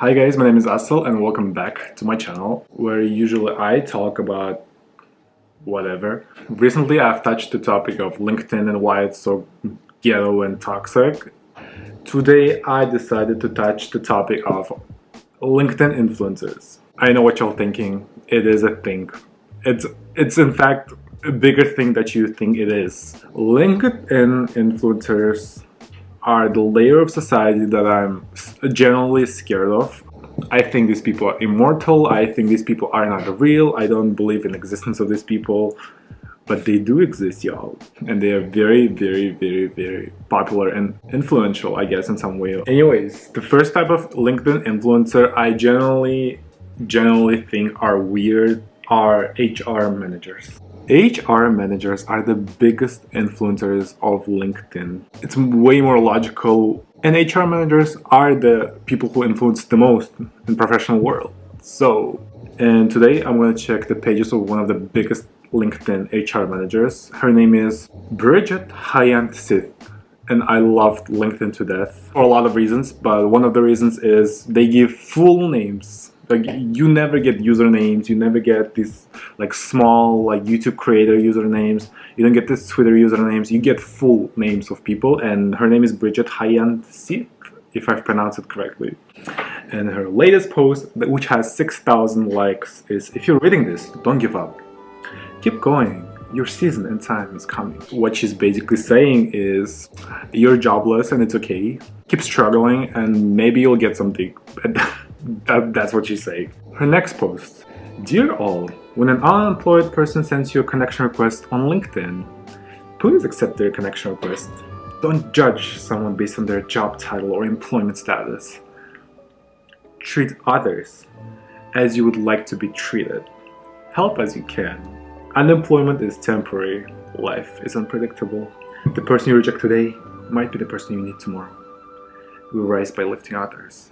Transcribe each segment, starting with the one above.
Hi guys, my name is ASSYL and welcome back to my channel where usually I talk about whatever. Recently I've touched the topic of LinkedIn and why it's so ghetto and toxic. Today I decided to touch the topic of LinkedIn influencers. I know what you're thinking. It is a thing. It's in fact a bigger thing that you think it is. LinkedIn influencers are the layer of society that I'm generally scared of. I think these people are immortal. I think these people are not real. I don't believe in the existence of these people, but they do exist, y'all. And they are very, very, very, very popular and influential, I guess, in some way. Anyways, the first type of LinkedIn influencer I generally think are weird are HR managers. HR managers are the biggest influencers of LinkedIn. It's way more logical, and HR managers are the people who influence the most in professional world. And today I'm going to check the pages of one of the biggest LinkedIn HR managers. Her name is Bridget Hyant-Sith, and I loved LinkedIn to death for a lot of reasons, but one of the reasons is they give full names. Like, you never get usernames, you never get these like small like YouTube creator usernames, you don't get these Twitter usernames, you get full names of people, and her name is Bridget Hyant-Sith, if I've pronounced it correctly. And her latest post, which has 6,000 likes, is, "If you're reading this, don't give up. Keep going. Your season and time is coming." What she's basically saying is, you're jobless and it's okay. Keep struggling and maybe you'll get something. That's what she's saying. Her next post. "Dear all, when an unemployed person sends you a connection request on LinkedIn, please accept their connection request. Don't judge someone based on their job title or employment status. Treat others as you would like to be treated. Help as you can. Unemployment is temporary. Life is unpredictable. The person you reject today might be the person you need tomorrow. We rise by lifting others.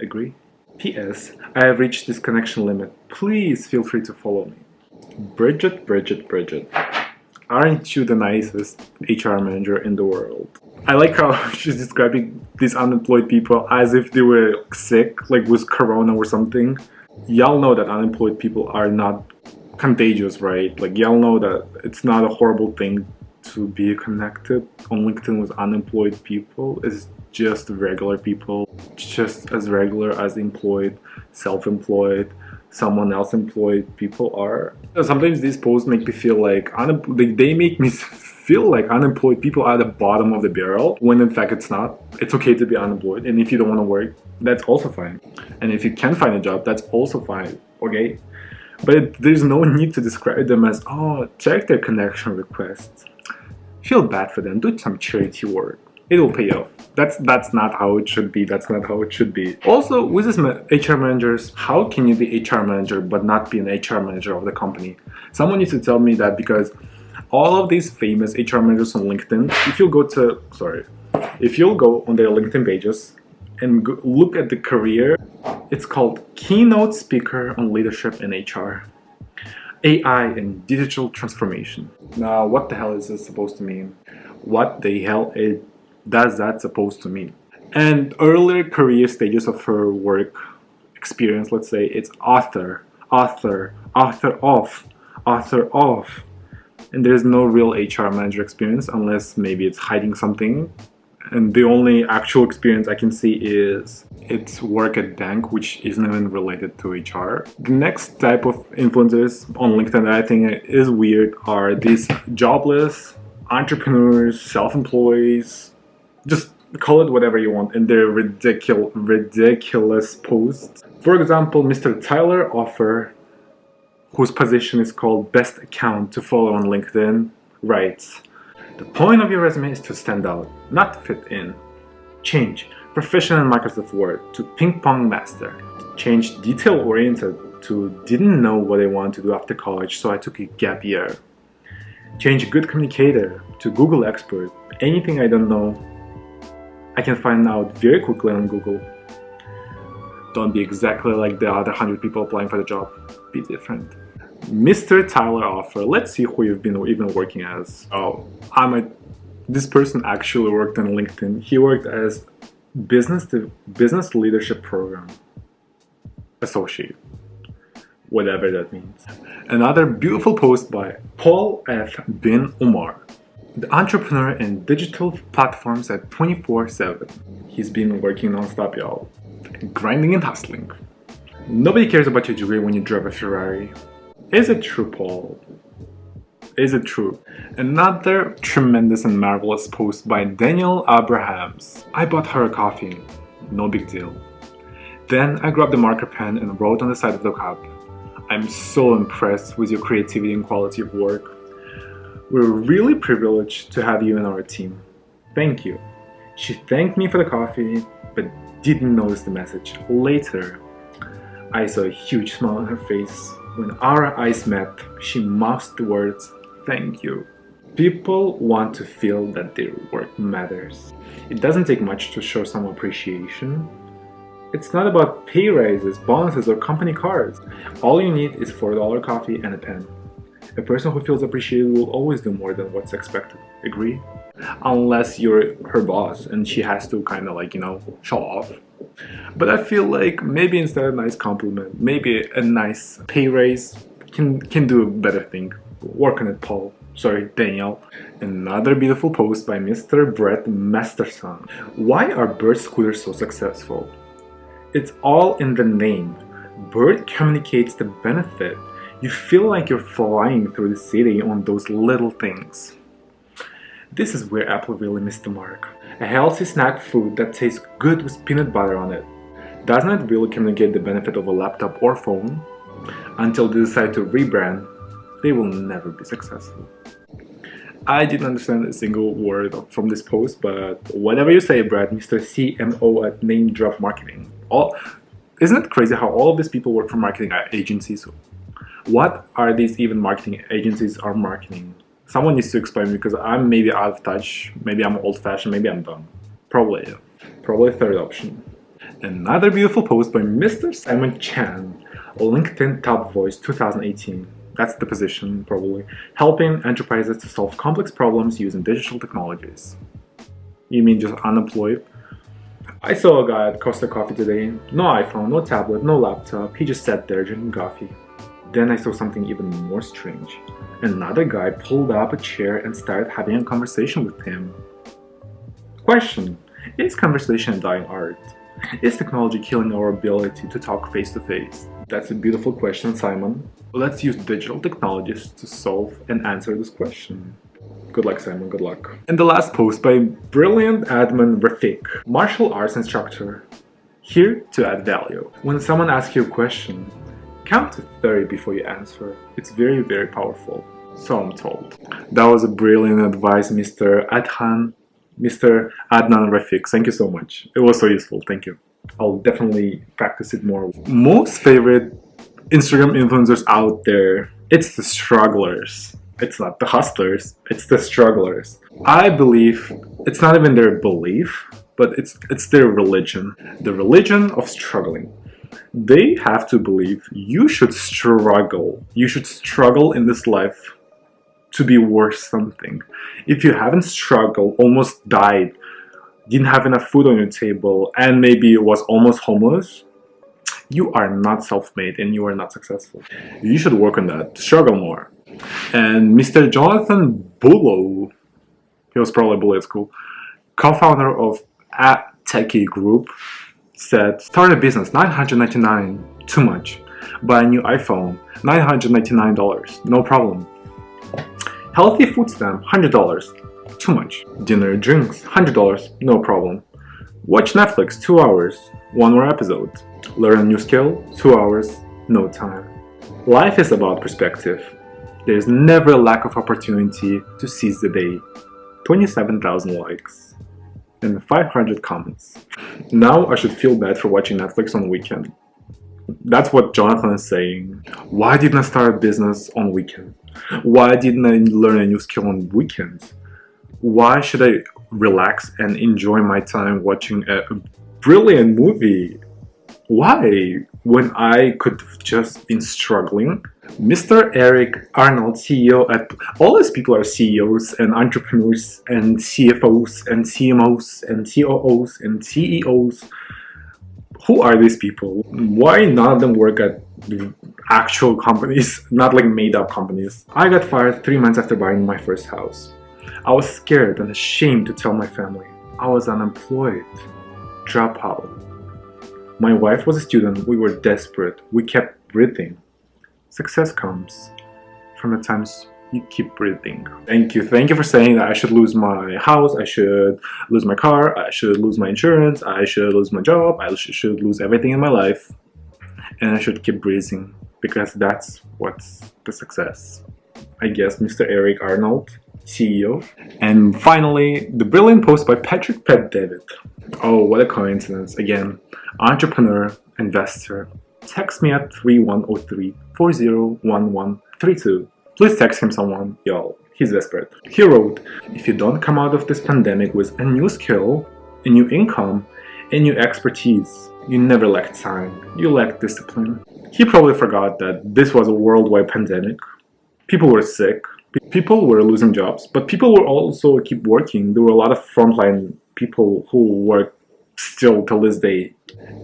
Agree? P.S. I have reached this connection limit. Please feel free to follow me." Bridget. Aren't you the nicest HR manager in the world? I like how she's describing these unemployed people as if they were sick, like with corona or something. Y'all know that unemployed people are not contagious, right? Like, y'all know that it's not a horrible thing to be connected on LinkedIn with unemployed people. It's just regular people, just as regular as employed, self-employed, someone else employed people are. Sometimes these posts make me feel like they make me feel like unemployed people are the bottom of the barrel, when in fact it's not. It's okay to be unemployed, and if you don't want to work, that's also fine. And if you can find a job, that's also fine, okay? But there's no need to describe them as, oh, check their connection requests. Feel bad for them, do some charity work. It will pay off. That's not how it should be. That's not how it should be. Also, with these HR managers, how can you be HR manager but not be an HR manager of the company? Someone needs to tell me that, because all of these famous HR managers on LinkedIn, if you'll go on their LinkedIn pages and look at the career, it's called Keynote Speaker on Leadership in HR, AI and Digital Transformation. Now, what the hell is this supposed to mean? What the hell does that supposed to mean? And earlier career stages of her work experience, let's say it's author of. And there's no real HR manager experience, unless maybe it's hiding something. And the only actual experience I can see is it's work at bank, which isn't even related to HR. The next type of influencers on LinkedIn that I think is weird are these jobless entrepreneurs, self-employees, just call it whatever you want, and they're ridiculous posts. For example, Mr. Tyler Offer, whose position is called Best Account to Follow on LinkedIn, writes, "The point of your resume is to stand out, not fit in. Change proficient in Microsoft Word to ping pong master. Change detail-oriented to didn't know what I wanted to do after college, so I took a gap year. Change good communicator to Google expert. Anything I don't know, I can find out very quickly on Google. Don't be exactly like the other 100 people applying for the job. Be different." Mr. Tyler Offer, let's see who you've been even working as. Oh, this person actually worked on LinkedIn. He worked as business leadership program. associate, whatever that means. Another beautiful post by Paul F. bin Umar, the entrepreneur in digital platforms at 24/7. He's been working non-stop, y'all, grinding and hustling. Nobody cares about your degree when you drive a Ferrari. Is it true, Paul? Is it true? Another tremendous and marvelous post by Daniel Abrahams. I bought her a coffee. No big deal. Then I grabbed a marker pen and wrote on the side of the cup, I'm so impressed with your creativity and quality of work. We're really privileged to have you in our team. Thank you. She thanked me for the coffee, but didn't notice the message. Later, I saw a huge smile on her face. When our eyes met, she mouthed the words, thank you. People want to feel that their work matters. It doesn't take much to show some appreciation. It's not about pay raises, bonuses, or company cars. All you need is $4 coffee and a pen. A person who feels appreciated will always do more than what's expected. Agree? Unless you're her boss and she has to kind of like, show off. But I feel like maybe instead of a nice compliment, maybe a nice pay raise can do a better thing. Work on it, Paul. Sorry, Daniel. Another beautiful post by Mr. Brett Masterson. Why are bird scooters so successful? It's all in the name. Bird communicates the benefit. You feel like you're flying through the city on those little things. This is where Apple really missed the mark. A healthy snack food that tastes good with peanut butter on it. Doesn't it really communicate the benefit of a laptop or phone? Until they decide to rebrand, they will never be successful. I didn't understand a single word from this post, but whatever you say, Brad, Mr. CMO at Name Drop Marketing. Isn't it crazy how all of these people work for marketing agencies? What are these even marketing agencies are marketing? Someone needs to explain me because I'm maybe out of touch, maybe I'm old-fashioned, maybe I'm dumb. Probably, yeah. Probably third option. Another beautiful post by Mr. Simon Chan, LinkedIn Top Voice 2018. That's the position, probably. Helping enterprises to solve complex problems using digital technologies. You mean just unemployed? I saw a guy at Costa Coffee today. No iPhone, no tablet, no laptop. He just sat there drinking coffee. Then I saw something even more strange. Another guy pulled up a chair and started having a conversation with him. Question: is conversation a dying art? Is technology killing our ability to talk face to face? That's a beautiful question, Simon. Let's use digital technologies to solve and answer this question. Good luck, Simon, good luck. And the last post by brilliant admin Rafik, martial arts instructor, here to add value. When someone asks you a question, count to 30 before you answer. It's very, very powerful. So I'm told. That was a brilliant advice, Mr. Adnan Rafik. Thank you so much. It was so useful. Thank you. I'll definitely practice it more. Most favorite Instagram influencers out there, it's the strugglers. It's not the hustlers, it's the strugglers. I believe it's not even their belief, but it's their religion. The religion of struggling. They have to believe you should struggle. You should struggle in this life to be worth something. If you haven't struggled, almost died, didn't have enough food on your table, and maybe was almost homeless, you are not self-made and you are not successful. You should work on that. Struggle more. And Mr. Jonathan Bullough, he was probably bullied at school, co-founder of A Techie Group, said, start a business, $999, too much. Buy a new iPhone, $999, no problem. Healthy food stamp, $100, too much. Dinner, drinks, $100, no problem. Watch Netflix, 2 hours, 1 more episode. Learn a new skill, 2 hours, no time. Life is about perspective. There's never a lack of opportunity to seize the day. 27,000 likes and 500 comments. Now I should feel bad for watching Netflix on the weekend. That's what Jonathan is saying. Why didn't I start a business on weekend? Why didn't I learn a new skill on weekends? Why should I relax and enjoy my time watching a brilliant movie? Why? When I could have just been struggling? Mr. Eric Arnold, CEO at... All these people are CEOs and entrepreneurs and CFOs and CMOs and COOs and CEOs. Who are these people? Why none of them work at actual companies, not like made-up companies? I got fired 3 months after buying my first house. I was scared and ashamed to tell my family. I was unemployed, dropout. My wife was a student. We were desperate. We kept breathing. Success comes from the times you keep breathing. Thank you for saying that I should lose my house, I should lose my car, I should lose my insurance, I should lose my job, I should lose everything in my life, and I should keep breathing, because that's what's the success. I guess Mr. Eric Arnold, CEO. And finally, the brilliant post by Patrick Pet David. Oh, what a coincidence. Again, entrepreneur, investor. Text me at 3103-401132. Please text him someone, y'all. He's desperate. He wrote, if you don't come out of this pandemic with a new skill, a new income, a new expertise, you never lack time. You lack discipline. He probably forgot that this was a worldwide pandemic. People were sick. People were losing jobs. But people were also keep working. There were a lot of frontline people who work still till this day.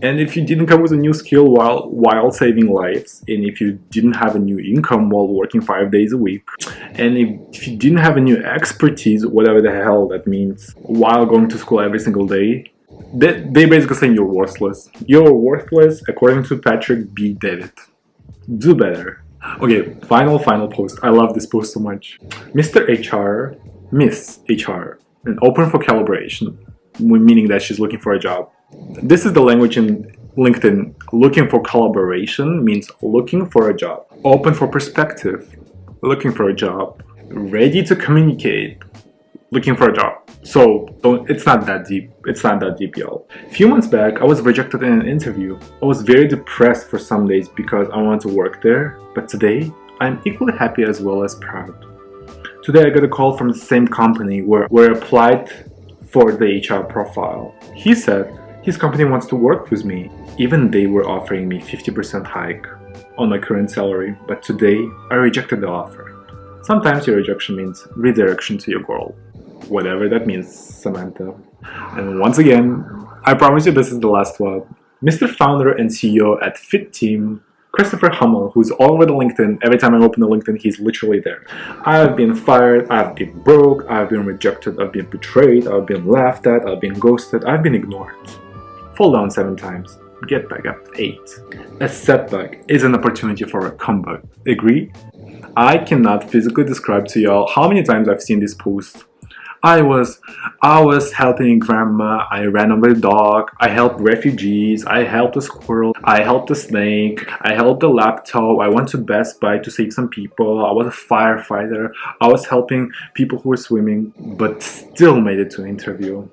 And if you didn't come with a new skill while saving lives, and if you didn't have a new income while working 5 days a week, and if you didn't have a new expertise, whatever the hell that means, while going to school every single day, they basically saying you're worthless. You're worthless according to Patrick B. David. Do better. Okay, final post. I love this post so much. Mr. HR, Miss HR, and open for collaboration, meaning that she's looking for a job. This is the language in LinkedIn. Looking for collaboration means looking for a job. Open for perspective, looking for a job. Ready to communicate, looking for a job. So it's not that deep. It's not that deep, y'all. A few months back, I was rejected in an interview. I was very depressed for some days because I wanted to work there. But today, I'm equally happy as well as proud. Today, I got a call from the same company where I applied for the HR profile. He said his company wants to work with me. Even they were offering me 50% hike on my current salary, but today I rejected the offer. Sometimes your rejection means redirection to your goal. Whatever that means, Samantha. And once again, I promise you this is the last one. Mr. Founder and CEO at Fit Team, Christopher Hummel, who's all over the LinkedIn. Every time I open the LinkedIn, he's literally there. I've been fired, I've been broke, I've been rejected, I've been betrayed, I've been laughed at, I've been ghosted, I've been ignored. Fall down 7 times, get back up 8. A setback is an opportunity for a comeback. Agree? I cannot physically describe to y'all how many times I've seen this post. I was helping grandma, I ran over the dog, I helped refugees, I helped a squirrel, I helped a snake, I helped a laptop, I went to Best Buy to save some people, I was a firefighter, I was helping people who were swimming, but still made it to an interview.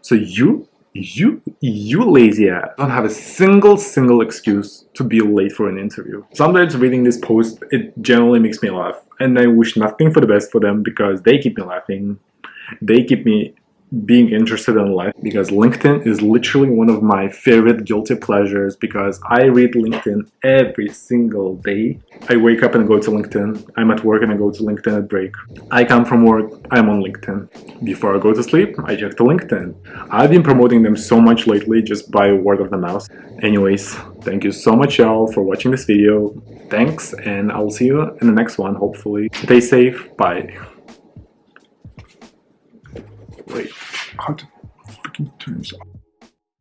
So you lazy ass don't have a single excuse to be late for an interview. Sometimes reading this post, it generally makes me laugh, and I wish nothing for the best for them because they keep me laughing. They keep me being interested in life, because LinkedIn is literally one of my favorite guilty pleasures, because I read LinkedIn every single day. I wake up and go to LinkedIn. I'm at work and I go to LinkedIn at break. I come from work, I'm on LinkedIn. Before I go to sleep, I check the LinkedIn. I've been promoting them so much lately just by word of the mouth. Anyways, thank you so much, y'all, for watching this video. Thanks, and I'll see you in the next one, hopefully. Stay safe, bye. Wait, how to freaking turn this off?